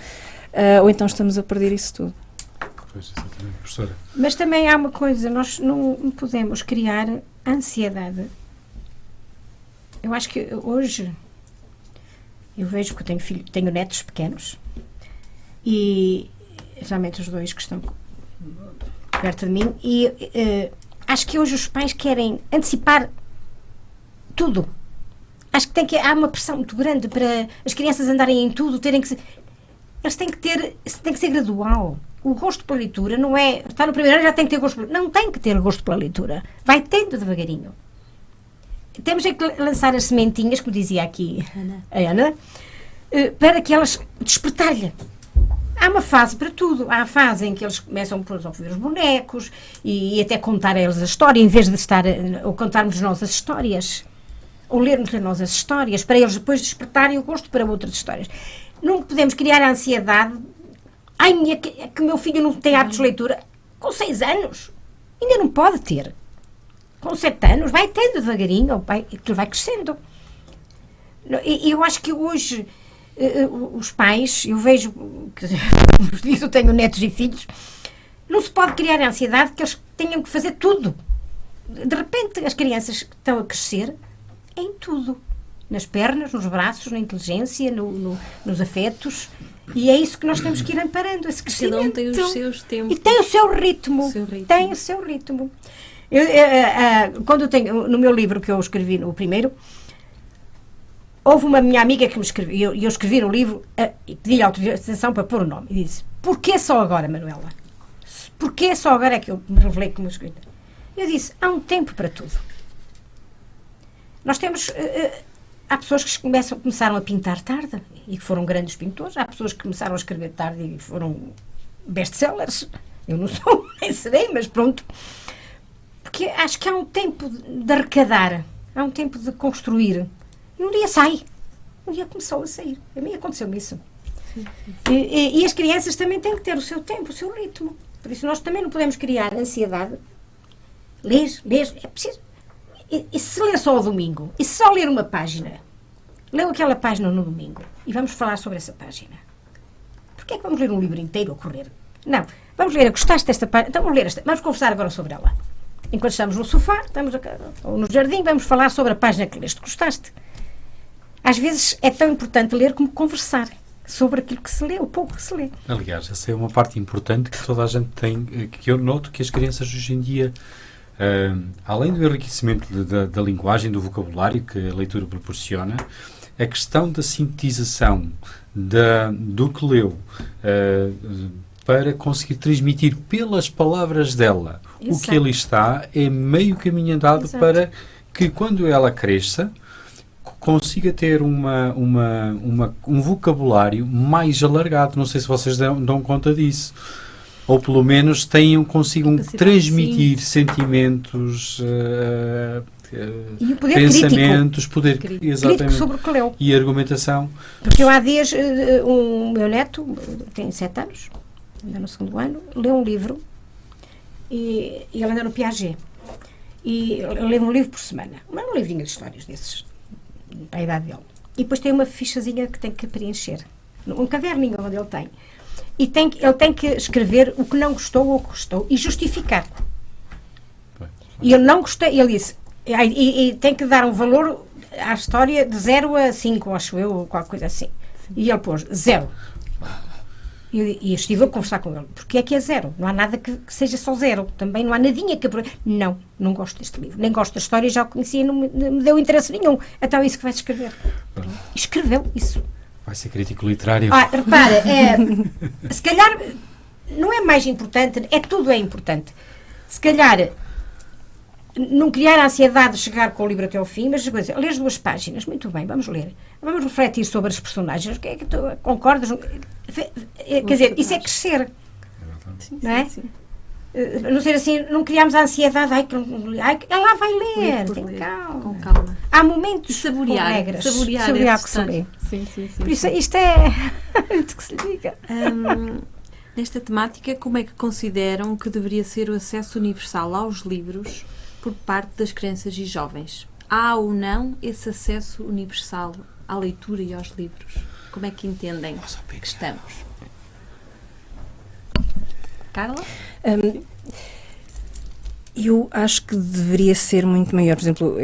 ou então estamos a perder isso tudo. Pois, exatamente, professora. Mas também há uma coisa, nós não podemos criar ansiedade. Eu acho que hoje... Eu vejo que eu tenho netos pequenos e geralmente os dois que estão perto de mim e acho que hoje os pais querem antecipar tudo. Acho que há uma pressão muito grande para as crianças andarem em tudo, eles têm que ser gradual. O gosto pela leitura não é, está no primeiro ano já tem que ter gosto, não tem que ter gosto pela leitura, vai tendo devagarinho. Temos é que lançar as sementinhas, como dizia aqui a Ana, para que elas despertalhem. Há uma fase para tudo. Há a fase em que eles começam por ver os bonecos e até contar a eles a história, em vez de ou contarmos nós as histórias, ou lermos a nós as histórias, para eles depois despertarem o gosto para outras histórias. Não podemos criar a ansiedade. Que meu filho não tem hábitos de leitura. Com 6 anos, ainda não pode ter. Com 7 anos, vai tendo devagarinho, aquilo vai crescendo. E eu acho que hoje os pais, eu vejo, como disse, eu tenho netos e filhos, não se pode criar a ansiedade que eles tenham que fazer tudo. De repente, as crianças estão a crescer em tudo. Nas pernas, nos braços, na inteligência, nos afetos. E é isso que nós temos que ir amparando, esse crescimento. Cada um tem os seus tempos. E tem o seu ritmo. Tem o seu ritmo. Quando eu tenho, no meu livro que eu escrevi, o primeiro, houve uma minha amiga que me escreveu, e eu escrevi no livro e pedi-lhe autorização para pôr o nome. E disse, porquê só agora, Manuela? Porquê só agora é que eu me revelei como escritora? Eu disse, há um tempo para tudo. Nós temos... há pessoas que começaram a pintar tarde e que foram grandes pintores. Há pessoas que começaram a escrever tarde e foram best-sellers. Eu não sou, nem serei, mas pronto. Porque acho que há um tempo de arrecadar, há um tempo de construir. E um dia sai. Um dia começou a sair. A mim aconteceu-me isso. E as crianças também têm que ter o seu tempo, o seu ritmo. Por isso nós também não podemos criar ansiedade. Ler, é preciso. E se ler só ao domingo? E se só ler uma página? Leu aquela página no domingo e vamos falar sobre essa página. Porquê é que vamos ler um livro inteiro a correr? Não. Vamos ler, gostaste desta página? Então vamos ler esta. Vamos conversar agora sobre ela. Enquanto estamos no sofá, ou no jardim, vamos falar sobre a página que leste. Gostaste? Às vezes é tão importante ler como conversar sobre aquilo que se lê, o pouco que se lê. Aliás, essa é uma parte importante que toda a gente tem, que eu noto que as crianças hoje em dia, além do enriquecimento da linguagem, do vocabulário que a leitura proporciona, a questão da sintetização do que leu para conseguir transmitir pelas palavras dela o que ali está, é meio caminho andado para que quando ela cresça consiga ter um vocabulário mais alargado. Não sei se vocês dão conta disso. Ou pelo menos consigam transmitir sentimentos, e o poder pensamentos, crítico sobre o que leu. E argumentação. Porque eu há dias, o meu neto, tem 7 anos, ainda no 2º ano, leu um livro e ele anda no Piaget. E lê um livro por semana. Mas um livrinho de histórias desses, para a idade dele. E depois tem uma fichazinha que tem que preencher. Um caderninho onde ele tem. E ele tem que escrever o que não gostou ou o que gostou e justificar. E eu não gostei, ele disse, e tem que dar um valor à história de 0 a 5, acho eu, ou qualquer coisa assim. E ele pôs 0. E eu estive a conversar com ele. Porque é que é 0? Não há nada que seja só 0. Também não há nadinha que... Não gosto deste livro. Nem gosto da história, já o conhecia, não me deu interesse nenhum. Então é isso que vais escrever. Escreveu isso. Vai ser crítico literário. Repara, se calhar não é mais importante, tudo é importante. Se calhar não criar a ansiedade de chegar com o livro até ao fim, mas ler 2 páginas, muito bem, vamos ler. Vamos refletir sobre as personagens, o que é que tu concordas? Quer dizer, isso é crescer. Sim, não é? Sim. Não ser assim, não criamos a ansiedade, ela vai ler, tem calma. Com calma. Há momentos saborear, com regras. Saborear o que se lê. Sim. Por isso, isto é muito que se lhe diga. Nesta temática, como é que consideram que deveria ser o acesso universal aos livros por parte das crianças e jovens? Há ou não esse acesso universal à leitura e aos livros? Como é que entendem que estamos? Carla? Eu acho que deveria ser muito maior. Por exemplo,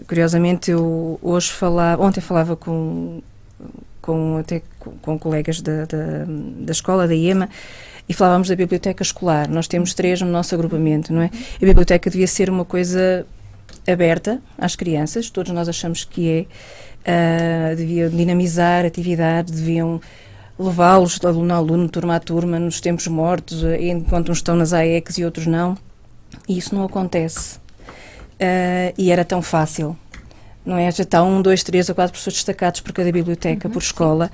curiosamente, eu ontem falava com colegas da escola, da IEMA, e falávamos da biblioteca escolar. Nós temos 3 no nosso agrupamento, não é? A biblioteca devia ser uma coisa aberta às crianças, todos nós achamos que deviam dinamizar a atividade, deviam levá-los de aluno a aluno, turma a turma, nos tempos mortos, enquanto uns estão nas AECs e outros não. E isso não acontece. E era tão fácil. Não é? Já está 1, 2, 3 ou 4 professores destacados por cada biblioteca, por escola.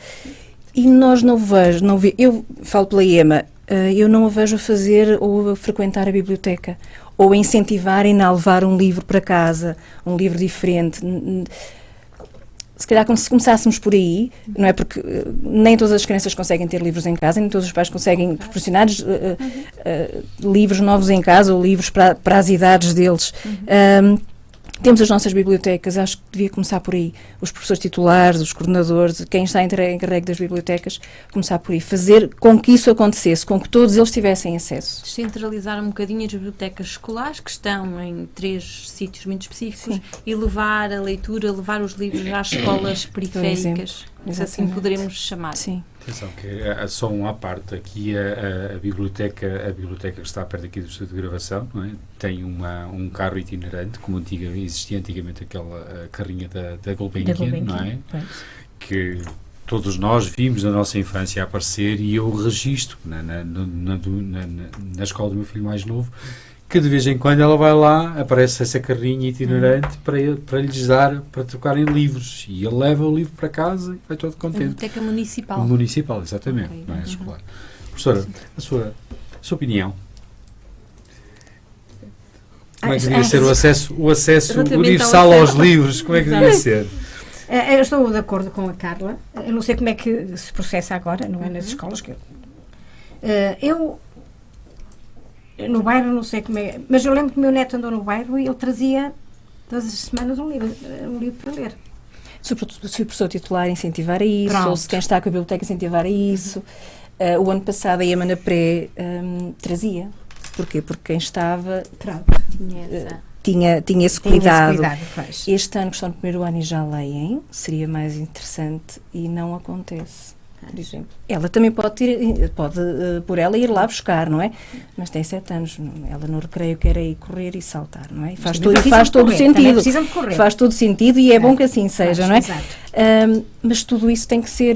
E nós eu falo pela IEMA, eu não a vejo a fazer ou a frequentar a biblioteca, ou a incentivarem a levar um livro para casa, um livro diferente. Se calhar se começássemos por aí, não é, porque nem todas as crianças conseguem ter livros em casa, nem todos os pais conseguem proporcionar livros novos em casa ou livros para as idades deles. Temos as nossas bibliotecas, acho que devia começar por aí. Os professores titulares, os coordenadores, quem está encarregue das bibliotecas, começar por aí. Fazer com que isso acontecesse, com que todos eles tivessem acesso. Descentralizar um bocadinho as bibliotecas escolares, que estão em 3 sítios muito específicos, e levar a leitura, levar os livros às escolas periféricas, se assim poderemos chamar. Sim. Atenção, que só à parte, aqui a biblioteca que está perto aqui do estúdio de gravação, não é? Tem um carro itinerante, como existia antigamente aquela carrinha da Gulbenkian, não é? Que todos nós vimos na nossa infância aparecer, e eu registro na escola do meu filho mais novo, que de vez em quando ela vai lá, aparece essa carrinha itinerante para lhes dar, para trocarem livros, e ele leva o livro para casa e vai todo contente. Biblioteca municipal. Municipal, exatamente, okay. Não é escolar. Professora, a sua opinião? Como é que devia ser o acesso universal aos livros? Como é que devia ser? Eu estou de acordo com a Carla. Eu não sei como é que se processa agora, não é? Nas escolas. Eu no bairro não sei como é, mas eu lembro que o meu neto andou no bairro e ele trazia todas as semanas um livro para ler. Se o professor titular incentivar a isso, Pronto. ou se quem está com a biblioteca incentivar a isso. O ano passado a Iemana Pré trazia. Porquê? Porque quem estava tinha esse cuidado. Este ano que estão no primeiro ano e já leem, seria mais interessante, e não acontece. Por exemplo, ela também pode por ela ir lá buscar, não é? Mas tem 7 anos, ela no recreio quer ir correr e saltar, não é? E faz todo o sentido. Faz todo sentido, e é bom que assim seja, não é? Mas tudo isso tem que ser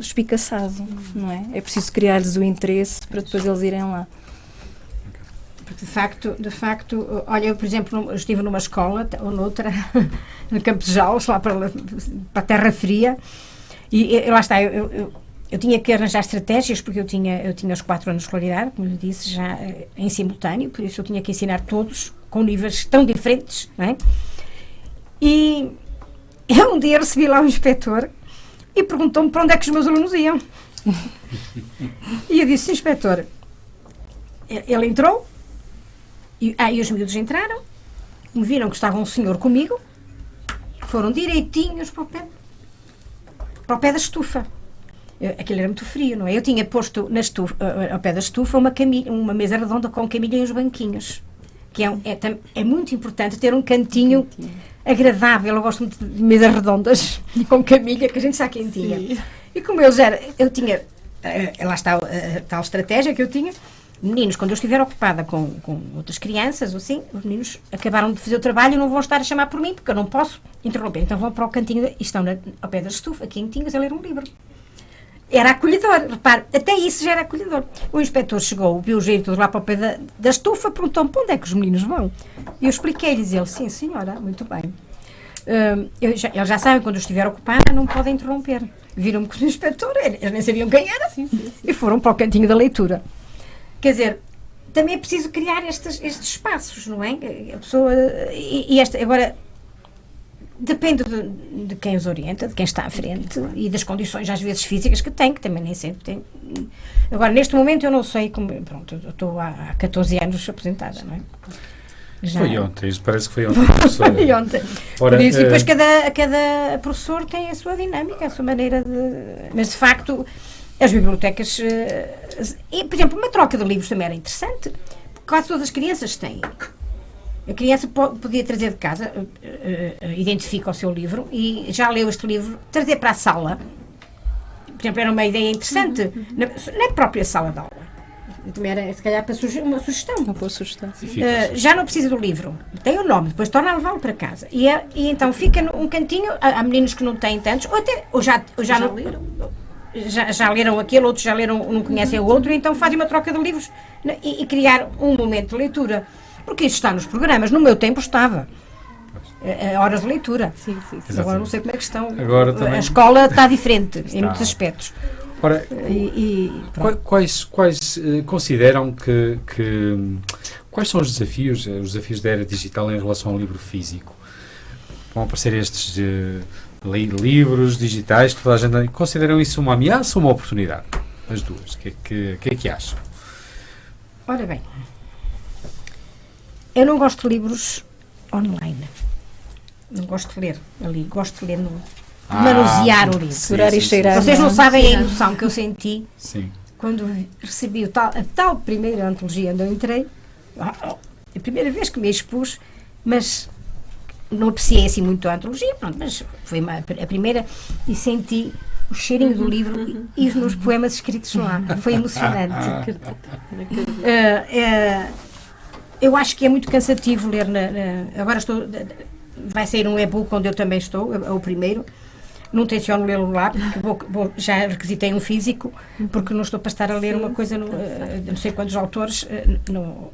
espicaçado, não é? É preciso criar-lhes o interesse para depois eles irem lá. De facto, olha, eu, por exemplo, estive numa escola, ou noutra, no Campos de Jales, lá para a Terra Fria, e lá está, eu tinha que arranjar estratégias, porque eu tinha os 4 anos de escolaridade, como lhe disse, já em simultâneo, por isso eu tinha que ensinar todos com níveis tão diferentes, não é? E eu um dia recebi lá um inspetor e perguntou-me para onde é que os meus alunos iam. E eu disse: inspetor, ele entrou, e os miúdos entraram, me viram que estava um senhor comigo, foram direitinhos para o pé da estufa. Aquilo era muito frio, não é? Eu tinha posto na estufa, ao pé da estufa uma mesa redonda com camilha e uns banquinhos, que é muito importante ter um cantinho agradável. Eu gosto muito de mesas redondas com camilha, que a gente está quentinha. Sim. E como eu tinha, lá está a tal estratégia que eu tinha. Meninos, quando eu estiver ocupada com outras crianças, ou assim, os meninos acabaram de fazer o trabalho e não vão estar a chamar por mim, porque eu não posso interromper. Então vão para o cantinho e estão ao pé da estufa, quentinhos, a ler um livro. Era acolhedor, repare, até isso já era acolhedor. O inspetor chegou, viu o jeito lá para o pé da estufa, perguntou-me para onde é que os meninos vão. E eu expliquei-lhes, ele: sim, senhora, muito bem. Eles já sabem, quando eu estiver ocupada, não podem interromper. Viram-me com o inspetor, eles nem sabiam quem era, sim. E foram para o cantinho da leitura. Quer dizer, também é preciso criar estes espaços, não é? A pessoa, agora, depende de quem os orienta, de quem está à frente e das condições, às vezes, físicas que também nem sempre tem. Agora, neste momento, eu não sei como. Pronto, eu estou há 14 anos apresentada, não é? Já. Foi ontem, parece que foi ontem, professora. Foi ontem. Por isso, e depois cada professor tem a sua dinâmica, a sua maneira de. Mas, de facto, as bibliotecas. E, por exemplo, uma troca de livros também era interessante. Quase todas as crianças têm. A criança podia trazer de casa, identifica o seu livro e já leu este livro, trazer para a sala. Por exemplo, era uma ideia interessante na própria sala de aula. Também era, se calhar, para uma sugestão. Uma boa sugestão. Já não precisa do livro, tem o nome, depois torna a levá-lo para casa. E então fica num cantinho. Há meninos que não têm tantos, ou já não leram. Já leram aquele, outros já leram, não conhecem o outro, então fazem uma troca de livros e criar um momento de leitura. Porque isso está nos programas. No meu tempo estava. Horas de leitura. Sim. Agora não sei como é que estão. Agora também... A escola está diferente em muitos aspectos. Ora, quais consideram que quais são os desafios da era digital em relação ao livro físico? Vão aparecer estes livros digitais que toda a gente consideram isso uma ameaça ou uma oportunidade? As duas. O que é que acham? Ora bem, eu não gosto de livros online. Não gosto de ler ali. Gosto de ler manusear o livro. Segurar e cheirar. Vocês não sabem a emoção que eu senti quando recebi a tal primeira antologia onde eu entrei. A primeira vez que me expus, mas não apreciei assim muito a antologia, pronto, mas foi a primeira e senti o cheirinho do livro e os meus poemas escritos lá. Foi emocionante. Eu acho que é muito cansativo ler. Agora vai sair um e-book onde eu também estou, é o primeiro. Não tenciono lê-lo lá, porque já requisitei um físico, porque não estou para estar a ler uma coisa, não sei quantos autores.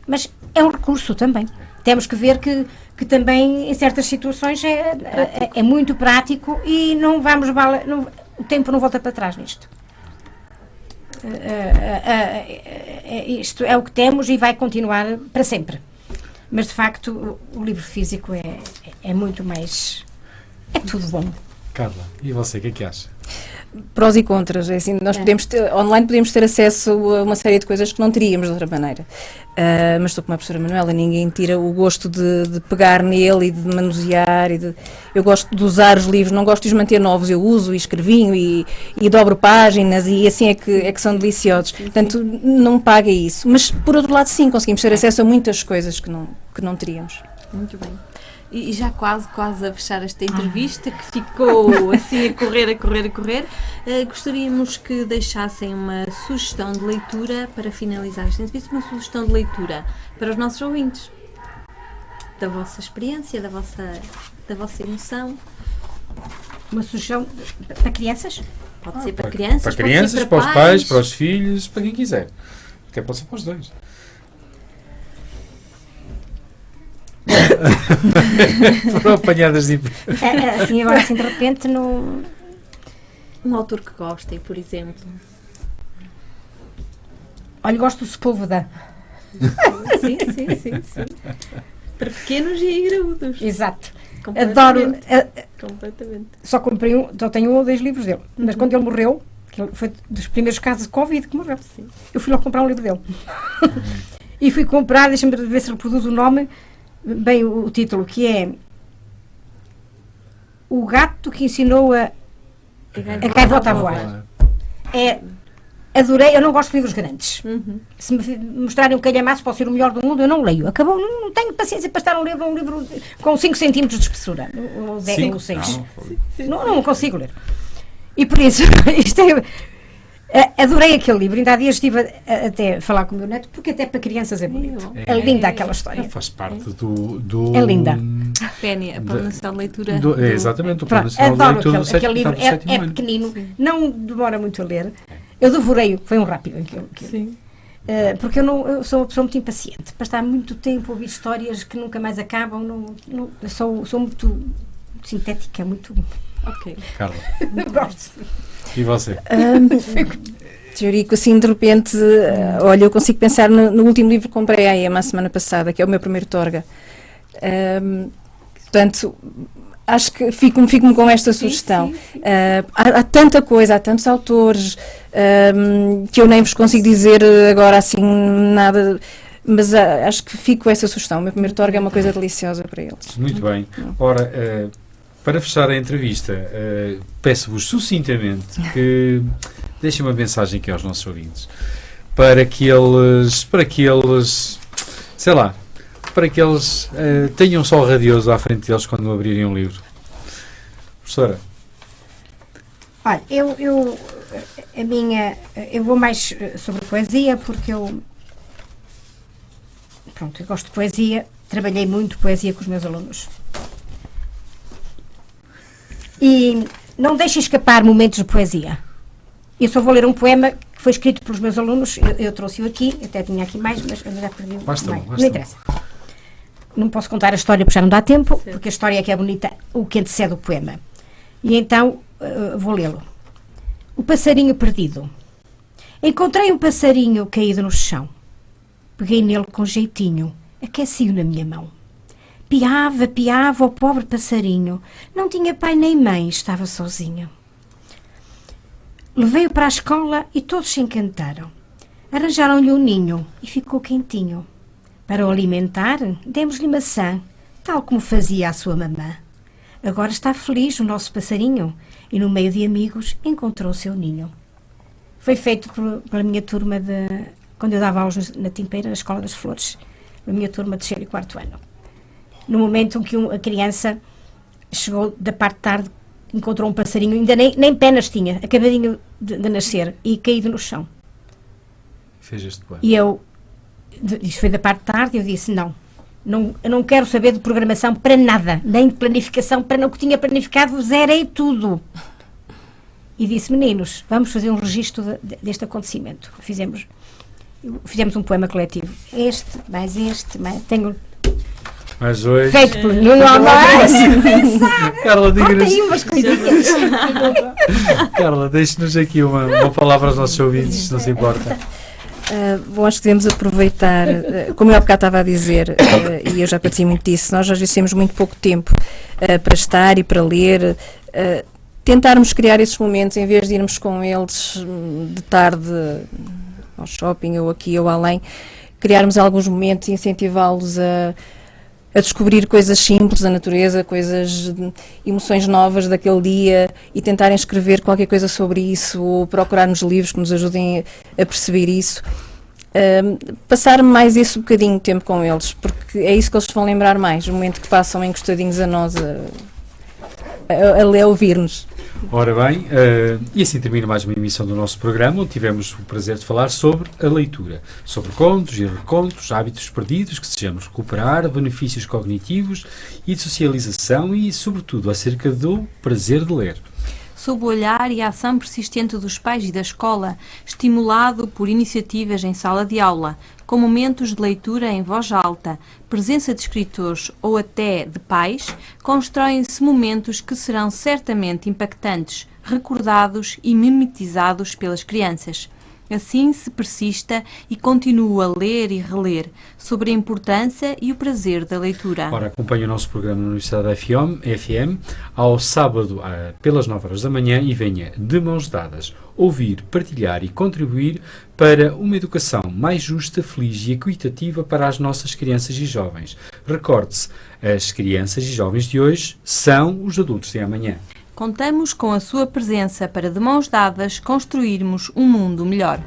Mas é um recurso também. Temos que ver que também, em certas situações, é muito prático e o tempo não volta para trás nisto. Isto é o que temos e vai continuar para sempre. Mas, de facto, o livro físico é muito mais... É tudo bom. Carla, e você, o que é que acha? Prós e contras, é assim, nós online podemos ter acesso a uma série de coisas que não teríamos de outra maneira. Mas estou com a professora Manuela, ninguém tira o gosto de pegar nele e de manusear. Eu gosto de usar os livros, não gosto de os manter novos, eu uso e escrevinho e dobro páginas e assim é que são deliciosos. Portanto, não paga isso. Mas, por outro lado, sim, conseguimos ter acesso a muitas coisas que não teríamos. Muito bem. E já quase a fechar esta entrevista, que ficou assim a correr. Gostaríamos que deixassem uma sugestão de leitura para finalizar esta entrevista, uma sugestão de leitura para os nossos ouvintes, da vossa experiência, da vossa emoção. Uma sugestão para crianças? Pode ser para crianças, para crianças, para os pais, para os filhos, para quem quiser. Até pode ser para os dois. Foram apanhadas de... assim, agora assim de repente um autor que gostem, por exemplo. Olha, gosto do Sepúlveda. Sim. Para pequenos e graúdos. Exato. Adoro. Completamente. Só tenho 1 ou 2 livros dele. Mas quando ele morreu, que ele foi dos primeiros casos de Covid que morreu, eu fui lá comprar um livro dele. E fui comprar, deixa-me ver se reproduz o nome, bem o título, que é O Gato que Ensinou a Gaivota a Voar. Adorei, eu não gosto de livros grandes. Se me mostrarem um calhamaço, pode ser o melhor do mundo, eu não leio. Acabou, não tenho paciência para estar a ler um livro com 5 centímetros de espessura, ou 10 ou 6. Não consigo ler. E por isso, adorei aquele livro. Ainda há dias estive até a falar com o meu neto, porque até para crianças é bonito. É linda aquela história. Faz parte do... É linda. Penny, a Plano Nacional de Leitura. Exatamente, o Plano Nacional de Leitura. Leitura. Aquele livro é pequenino, não demora muito a ler. Eu devorei, foi um rápido aquilo. Sim. Porque eu sou uma pessoa muito impaciente. Para estar muito tempo a ouvir histórias que nunca mais acabam, eu sou muito sintética, muito... Ok. Carla. Eu gosto. E você? Teorico, assim, de repente, olha, eu consigo pensar no último livro que comprei à EMA a semana passada, que é o meu primeiro Torga. Portanto, acho que fico-me com esta sugestão. Sim. Há tanta coisa, há tantos autores, que eu nem vos consigo dizer agora assim nada, mas acho que fico com essa sugestão. O meu primeiro Torga é uma coisa deliciosa para eles. Muito bem. Ora, para fechar a entrevista, peço-vos sucintamente que deixem uma mensagem aqui aos nossos ouvintes, para que eles, sei lá, para que eles tenham um sol radioso à frente deles quando abrirem um livro. Professora? Olha, eu vou mais sobre poesia, porque eu gosto de poesia, trabalhei muito poesia com os meus alunos. E não deixem escapar momentos de poesia. Eu só vou ler um poema que foi escrito pelos meus alunos, eu trouxe-o aqui, até tinha aqui mais, mas eu já perdi não interessa. Não posso contar a história porque já não dá tempo, porque a história é que é bonita, o que antecede o poema. E então vou lê-lo. O passarinho perdido. Encontrei um passarinho caído no chão. Peguei nele com jeitinho, aqueci-o na minha mão. Piava o pobre passarinho. Não tinha pai nem mãe, estava sozinho. Levei-o para a escola e todos se encantaram. Arranjaram-lhe um ninho e ficou quentinho. Para o alimentar, demos-lhe maçã, tal como fazia a sua mamã. Agora está feliz o nosso passarinho e no meio de amigos encontrou o seu ninho. Foi feito pela minha turma quando eu dava aulas na Timpeira, na Escola das Flores, a minha turma de 3º e 4º ano. No momento em que a criança chegou da parte de tarde, encontrou um passarinho, ainda nem penas tinha, acabadinho de nascer, e caído no chão. Fez este poema. E isto foi da parte de tarde, eu disse, eu não quero saber de programação para nada, nem de planificação, para não que tinha planificado, zerei tudo. E disse, meninos, vamos fazer um registro deste acontecimento. Fizemos um poema coletivo. Tenho mas hoje... feito por Nuno Almeida. Carla, diga-nos... Tem umas coisinhas. Carla, deixe-nos aqui uma palavra aos nossos ouvintes, se não se importa. Bom, acho que devemos aproveitar, como eu há bocado estava a dizer, e eu já partilhei muito disso, nós às vezes temos muito pouco tempo para estar e para ler, tentarmos criar esses momentos em vez de irmos com eles de tarde ao shopping ou aqui ou além, criarmos alguns momentos e incentivá-los a descobrir coisas simples da natureza, emoções novas daquele dia e tentarem escrever qualquer coisa sobre isso ou procurar nos livros que nos ajudem a perceber isso. Passar mais esse bocadinho de tempo com eles, porque é isso que eles vão lembrar mais, o momento que passam encostadinhos a nós a ouvir-nos. Ora bem, e assim termina mais uma emissão do nosso programa, onde tivemos o prazer de falar sobre a leitura, sobre contos e recontos, hábitos perdidos que desejamos recuperar, benefícios cognitivos e de socialização e, sobretudo, acerca do prazer de ler. Sob o olhar e a ação persistente dos pais e da escola, estimulado por iniciativas em sala de aula, com momentos de leitura em voz alta, presença de escritores ou até de pais, constroem-se momentos que serão certamente impactantes, recordados e mimetizados pelas crianças. Assim se persista e continua a ler e reler sobre a importância e o prazer da leitura. Ora, acompanhe o nosso programa na Universidade FM ao sábado pelas 9 horas da manhã e venha de mãos dadas ouvir, partilhar e contribuir para uma educação mais justa, feliz e equitativa para as nossas crianças e jovens. Recorde-se, as crianças e jovens de hoje são os adultos de amanhã. Contamos com a sua presença para, de mãos dadas, construirmos um mundo melhor.